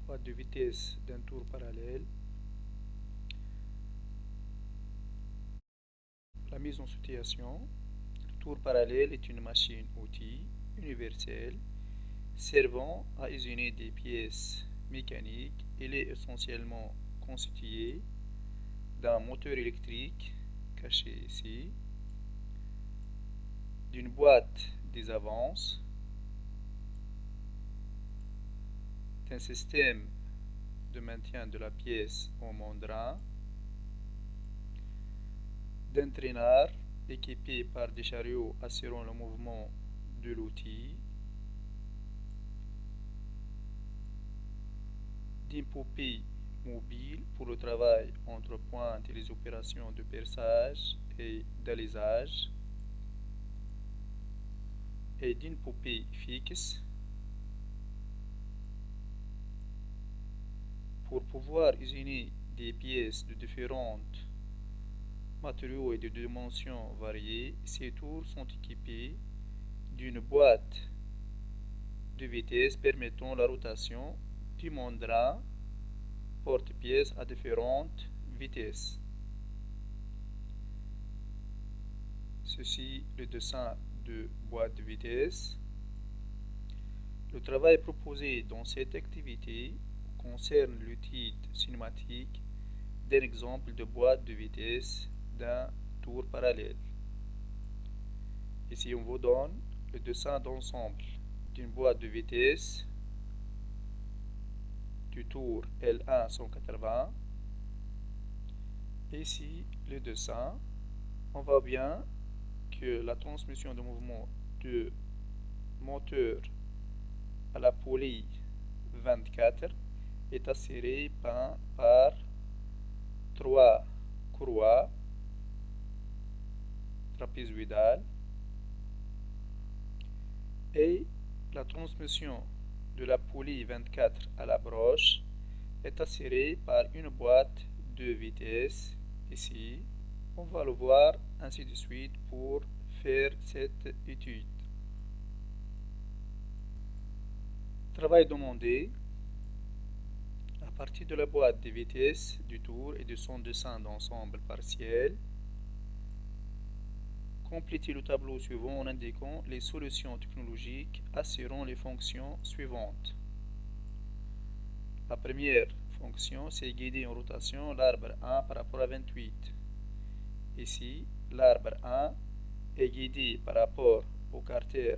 boîte de vitesse d'un tour parallèle. La mise en situation. Le tour parallèle est une machine-outil universelle servant à usiner des pièces mécaniques. Il est essentiellement constitué d'un moteur électrique caché ici, d'une boîte des avances, d'un système de maintien de la pièce en membrane, d'un traîneur équipé par des chariots assurant le mouvement de l'outil, d'une poupée mobile pour le travail entre pointes et les opérations de perçage et d'alisage, et d'une poupée fixe pour pouvoir usiner des pièces de différents matériaux et de dimensions variées. Ces tours sont équipés d'une boîte de vitesse permettant la rotation du membrane porte-pièces à différentes vitesses. Ceci le dessin de boîte de vitesse. Le travail proposé dans cette activité concerne l'étude cinématique d'un exemple de boîte de vitesse d'un tour parallèle. Ici, on vous donne le dessin d'ensemble d'une boîte de vitesse du tour L1 180. Ici, le dessin, on voit bien que la transmission de mouvement de moteur à la poulie 24 est assurée par trois courroies trapézoïdales et la transmission de la poulie 24 à la broche est assurée par une boîte de vitesse. Ici, on va le voir ainsi de suite pour faire cette étude. Travail demandé. À partir de la boîte de vitesse du tour et de son dessin d'ensemble partiel, complétez le tableau suivant en indiquant les solutions technologiques assurant les fonctions suivantes. La première fonction, c'est guider en rotation l'arbre 1 par rapport à 28. Ici, l'arbre 1 est guidé par rapport au carter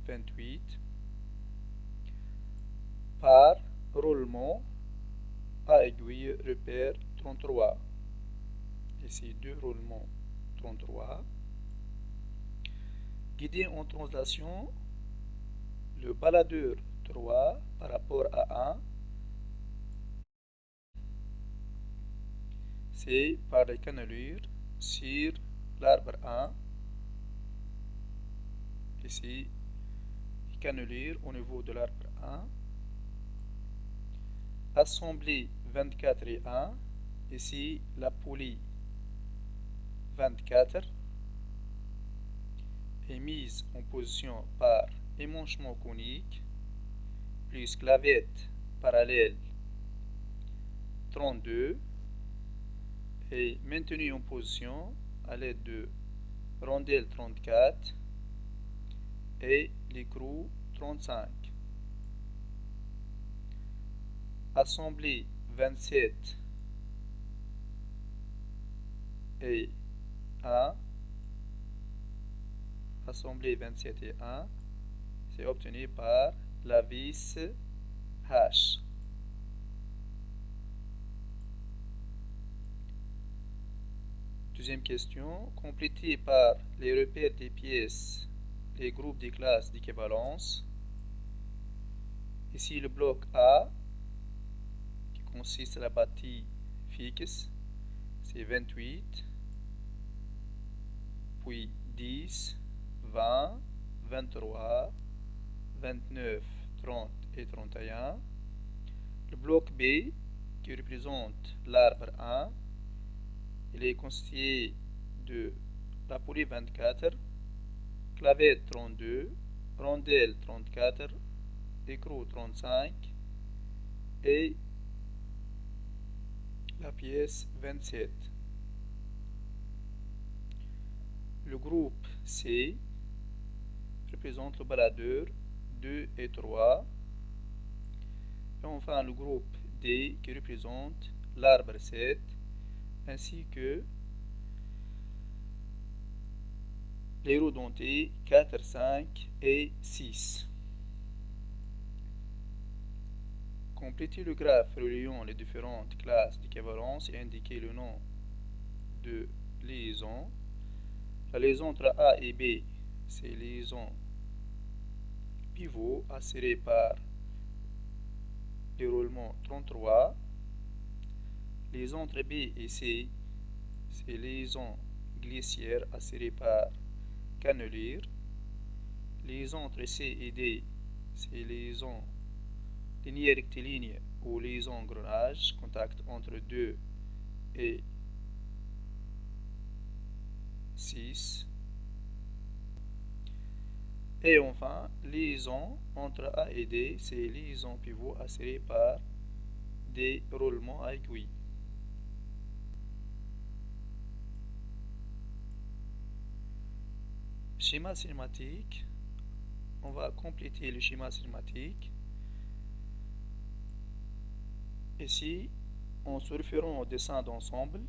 28 par roulement à aiguille repère 33. Ici, deux roulements 33. Guidé en translation, le baladeur 3 par rapport à 1, c'est par les cannelures sur l'arbre 1. Ici, les cannelures au niveau de l'arbre 1. Assembler 24 et 1. Ici, la poulie 24 est mise en position par émanchement conique plus clavette parallèle 32 est maintenue en position à l'aide de rondelle 34 et l'écrou 35. Assembler 27 et 1. Assembler 27 et 1, c'est obtenu par la vis H. Deuxième question, complétée par les repères des pièces, les groupes des classes d'équivalence. Ici, le bloc A, qui consiste à la partie fixe, c'est 28, puis 10, 20, 23, 29, 30 et 31. Le bloc B, qui représente l'arbre 1, il est constitué de la poulie 24, clavette 32, rondelle 34 écrou 35 et la pièce 27. Le groupe C représente le baladeur 2 et 3. Et enfin le groupe D qui représente l'arbre 7 ainsi que les roues dentées 4, 5 et 6. Complétez le graphe reliant les différentes classes d'équivalence et indiquez le nom de liaison. La liaison entre A et B, c'est liaison pivot assurée par déroulement 33. Liaison entre B et C, c'est liaison glissière assurée par cannelure. Liaison entre C et D, c'est liaison lignée rectiligne ou liaison engrenage, contact entre 2 et 6. Et enfin, liaison entre A et D, c'est liaison pivot assurée par des roulements à aiguille. Schéma cinématique. On va compléter le schéma cinématique. Ici, en se référant au dessin d'ensemble,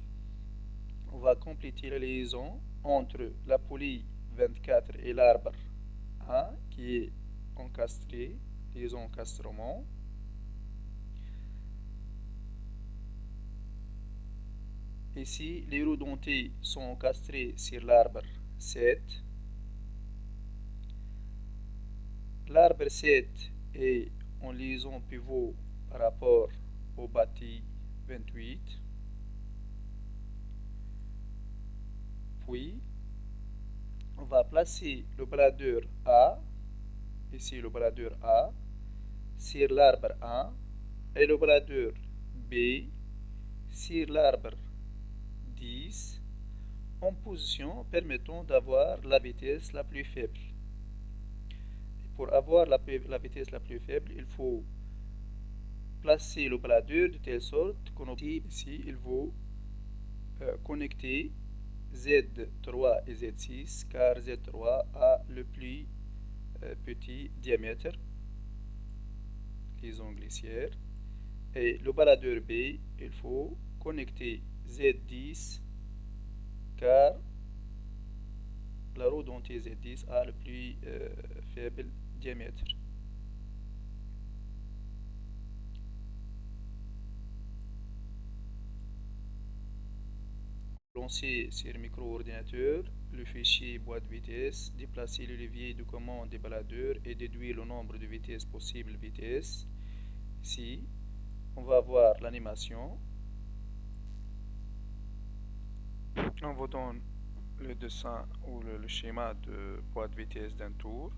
on va compléter la liaison entre la poulie 24 et l'arbre 1 qui est encastré, liaison encastrement. Ici, les roues dentées sont encastrées sur l'arbre 7. L'arbre 7 est en liaison pivot par rapport au bâti 28. Puis, on va placer le baladeur A, ici le baladeur A, sur l'arbre 1 et le baladeur B sur l'arbre 10 en position permettant d'avoir la vitesse la plus faible. Et pour avoir la vitesse la plus faible, il faut placer le baladeur de telle sorte qu'on obtient ici, il faut connecter Z3 et Z6 car Z3 a le plus petit diamètre, liaison glissière, et le baladeur B, il faut connecter Z10 car la roue dentée Z10 a le plus faible diamètre. Lancer sur micro-ordinateur le fichier boîte de vitesse, déplacer le levier de commande des baladeurs et déduire le nombre de vitesses possibles vitesses. Ici, on va voir l'animation. On vous donne le dessin ou le schéma de boîte de vitesse d'un tour.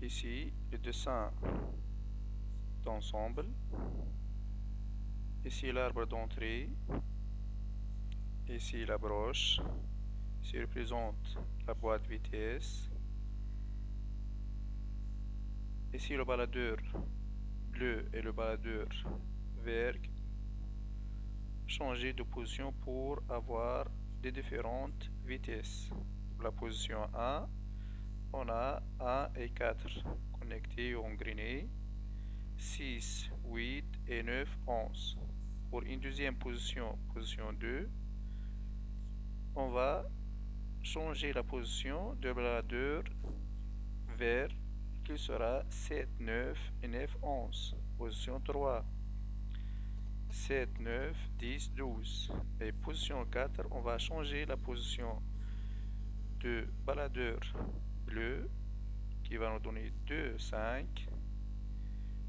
Ici, le dessin d'ensemble. Ici, l'arbre d'entrée. Ici, la broche. Ici, représente la boîte de vitesse. Ici, le baladeur bleu et le baladeur vert. Changer de position pour avoir des différentes vitesses. Pour la position 1, on a 1 et 4 connectés ou engrenés, 6, 8 et 9, 11. Pour une deuxième position, position 2, on va changer la position de baladeur vert qui sera 7, 9 et 9, 11. Position 3. 7, 9, 10, 12. Et position 4, on va changer la position de baladeur bleu qui va nous donner 2, 5,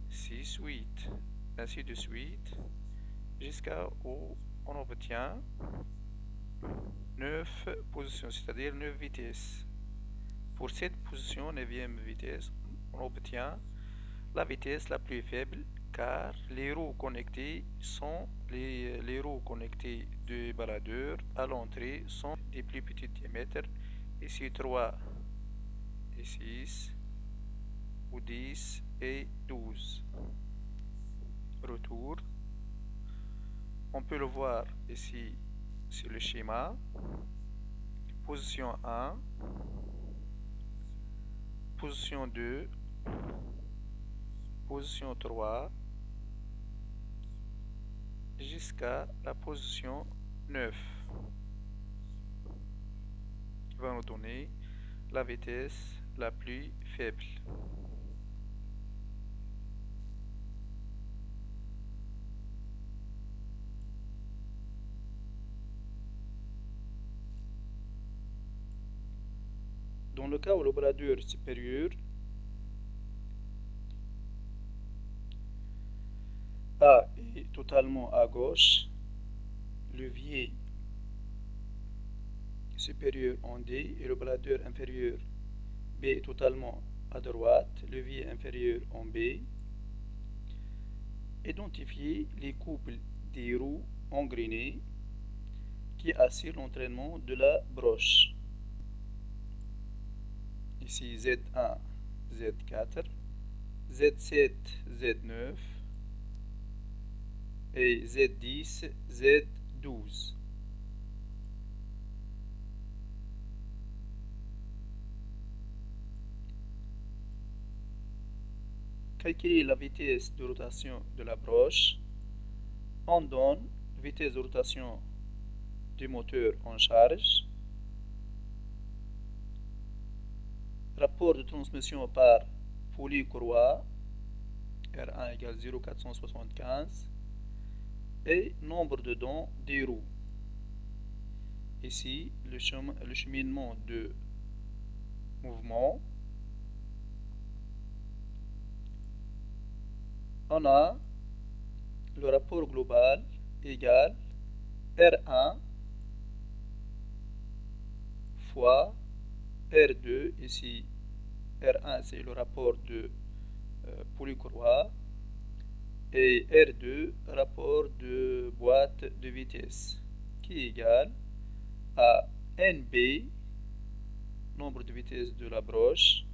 6, 8. Ainsi de suite jusqu'à où on obtient 9 positions, c'est-à-dire 9 vitesses. Pour cette position, 9e vitesse, on obtient la vitesse la plus faible car les roues connectées sont les roues connectées du baladeur à l'entrée sont des plus petits diamètres. Ici 3 et 6 ou 10 et 12. Retour. On peut le voir ici sur le schéma. Position 1, position 2, position 3, jusqu'à la position 9, qui va nous donner la vitesse la plus faible. Dans le cas où l'opérateur supérieur A est totalement à gauche, levier supérieur en D et l'opérateur inférieur B est totalement à droite, levier inférieur en B. Identifier les couples des roues engrenées qui assurent l'entraînement de la broche. Ici Z1, Z4, Z7, Z9 et Z10, Z12. Calculer la vitesse de rotation de la broche. On donne vitesse de rotation du moteur en charge, rapport de transmission par poulie-courroie, R1 égale 0,475, et nombre de dents des roues. Ici, le cheminement de mouvement. On a le rapport global égal R1 fois R2. Ici, R1 c'est le rapport de poulie-courroie et R2 rapport de boîte de vitesse qui est égal à NB, nombre de vitesse de la broche,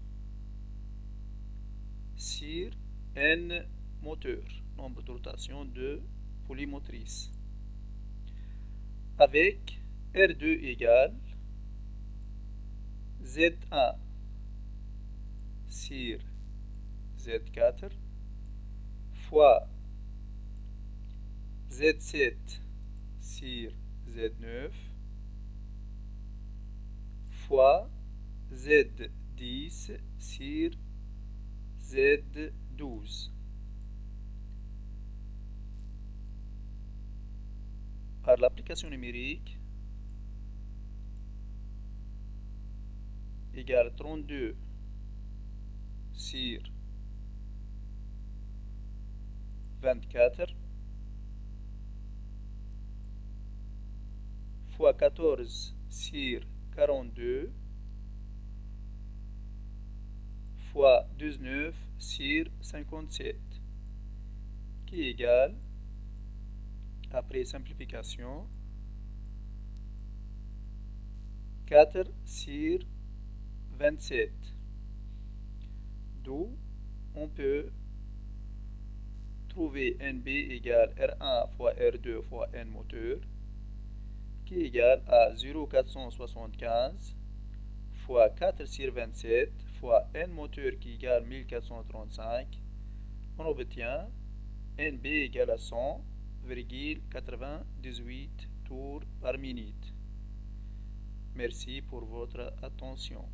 sur N moteur, nombre de rotation de poulie motrice, avec R2 égale Z1 sur Z4 fois Z7 sur Z9 fois Z10 sur Z12. Par l'application numérique, égale 32 sur 24 fois 14 sur 42 fois 19 sur 57 qui est égal, après simplification, 4 sur 27. D'où on peut trouver NB égale R1 fois R2 fois N moteur qui est égal à 0,475 fois 4 sur 27 fois N moteur qui égale 1435. On obtient NB égale à 100,98 tours par minute. Merci pour votre attention.